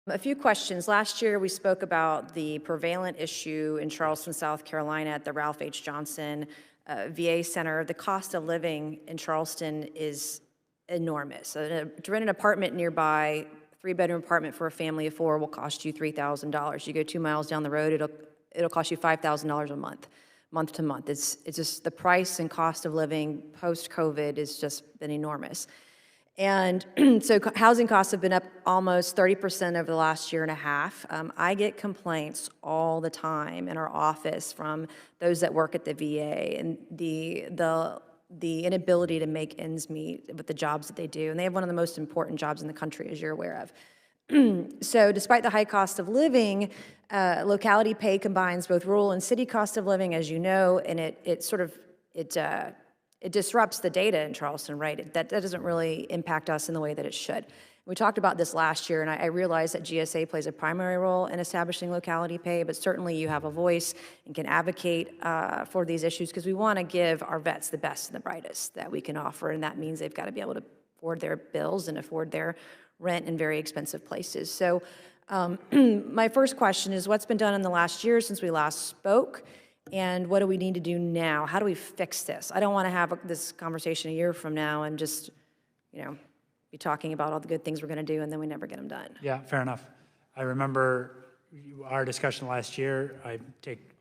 A few questions. Last year, we spoke about the prevalent issue in Charleston, South Carolina at the Ralph H. Johnson VA Center. The cost of living in Charleston is enormous. So to rent an apartment nearby, three-bedroom apartment for a family of four will cost you $3,000. You go 2 miles down the road, it'll cost you $5,000 a month, month to month. It's just the price and cost of living post-COVID has just been enormous. And so housing costs have been up almost 30% over the last year and a half. I get complaints all the time in our office from those that work at the VA and the inability to make ends meet with the jobs that they do. And they have one of the most important jobs in the country, as you're aware of. So despite the high cost of living, locality pay combines both rural and city cost of living, as you know, and it disrupts the data in Charleston, right? That doesn't really impact us in the way that it should. We talked about this last year, and I realize that GSA plays a primary role in establishing locality pay, but certainly you have a voice and can advocate for these issues because we want to give our vets the best and the brightest that we can offer, and that means they've got to be able to afford their bills and afford their rent in very expensive places. So my first question is, what's been done in the last year since we last spoke? And what do we need to do now? How do we fix this? I don't want to have this conversation a year from now and just, be talking about all the good things we're going to do and then we never get them done. Yeah, fair enough. I remember our discussion last year.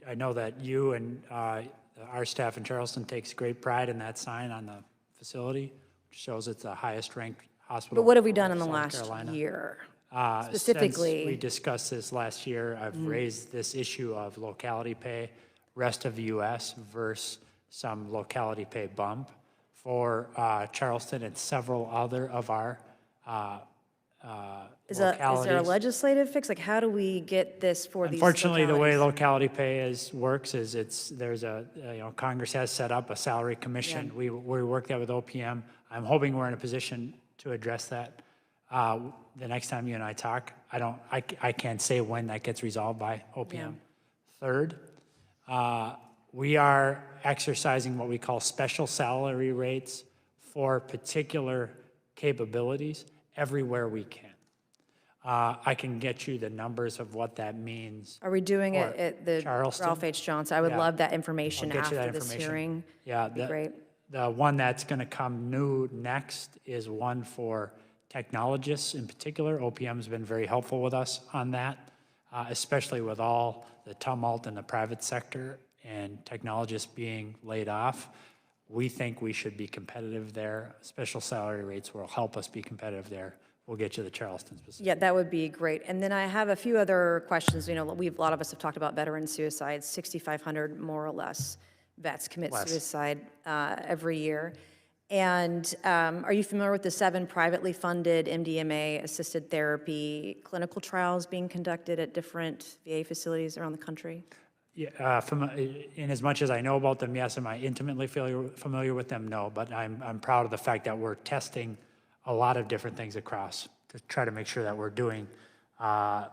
I know that you and our staff in Charleston takes great pride in that sign on the facility, which shows it's the highest ranked hospital. But what have we done in the last Carolina. year? Specifically, Since we discussed this last year, I've raised this issue of locality pay, rest of the U.S. versus some locality pay bump for Charleston and several other of our is localities. there a legislative fix? Like, how do we get this for these Unfortunately, the way localities? locality pay works is Congress has set up a salary commission. Yeah. We work that with OPM. I'm hoping we're in a position to address that. The next time you and I talk, I can't say when that gets resolved by OPM. Yeah. Third, we are exercising what we call special salary rates for particular capabilities everywhere we can. I can get you the numbers of what that means. Are we doing it at the Charleston. Ralph H. Johnson? I would love that information I'll get you after that this information. hearing. Yeah, That'd be great. The one that's going to come new next is one for technologists in particular. OPM has been very helpful with us on that, especially with all the tumult in the private sector and technologists being laid off. We think we should be competitive there. Special salary rates will help us be competitive there. We'll get you the Charleston specific. Yeah, that would be great. And then I have a few other questions. A lot of us have talked about veteran suicides. 6,500 more or less vets commit suicide every year. And are you familiar with the 7 privately funded MDMA-assisted therapy clinical trials being conducted at different VA facilities around the country? Yeah, in as much as I know about them, yes. Am I intimately familiar with them? No, but I'm proud of the fact that we're testing a lot of different things across to try to make sure that we're doing the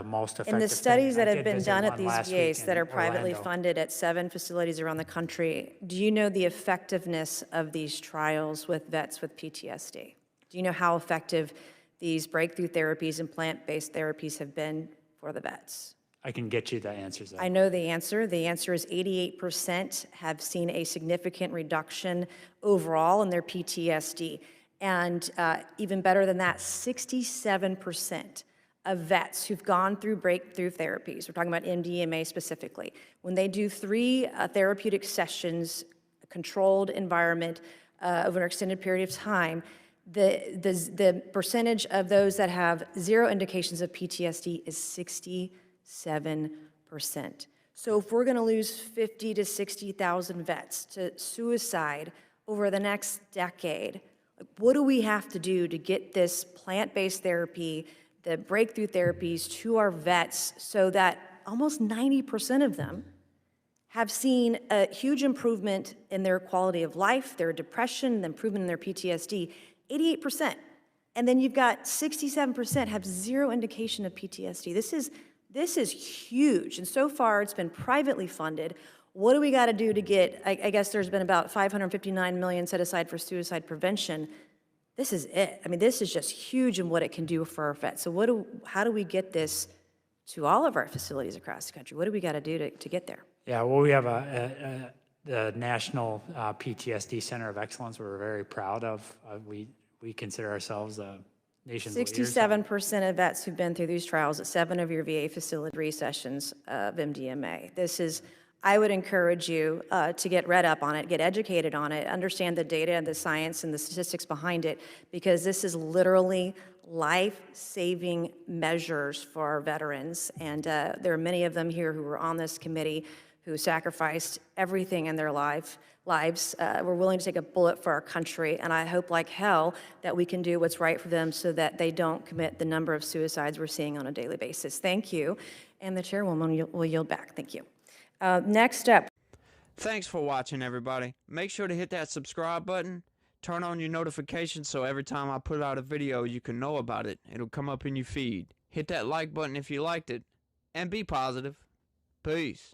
most effective. In the studies thing. that have been done at these VAs that are Orlando. privately funded at 7 facilities around the country, do you know the effectiveness of these trials with vets with PTSD? Do you know how effective these breakthrough therapies and plant-based therapies have been for the vets? I can get you the answers. I know the answer. The answer is 88% have seen a significant reduction overall in their PTSD. And even better than that, 67% of vets who've gone through breakthrough therapies, we're talking about MDMA specifically, when they do 3 therapeutic sessions, a controlled environment over an extended period of time, the percentage of those that have 0 indications of PTSD is 67%. So if we're going to lose 50 to 60,000 vets to suicide over the next decade, what do we have to do to get this plant-based therapy, the breakthrough therapies to our vets so that almost 90% of them have seen a huge improvement in their quality of life, their depression, the improvement in their PTSD, 88%. And then you've got 67% have 0 indication of PTSD. This is huge. And so far it's been privately funded. What do we got to do to get, I guess there's been about $559 million set aside for suicide prevention. this is it. I mean, this is just huge in what it can do for our vets. So how do we get this to all of our facilities across the country? What do we got to do to get there? Yeah, well, we have the National PTSD Center of Excellence. We're very proud of. We consider ourselves a nation's leaders. 67% of vets who've been through these trials at 7 of your VA facility 3 sessions of MDMA. This is, I would encourage you to get read up on it, get educated on it, understand the data and the science and the statistics behind it, because this is literally life-saving measures for our veterans. And there are many of them here who were on this committee who sacrificed everything in their lives, were willing to take a bullet for our country, and I hope like hell that we can do what's right for them so that they don't commit the number of suicides we're seeing on a daily basis. Thank you, and the chairwoman will yield back. Thank you. Next up. Thanks for watching, everybody. Make sure to hit that subscribe button, turn on your notifications so every time I put out a video you can know about it. It'll come up in your feed. Hit that like button if you liked it, and be positive. Peace.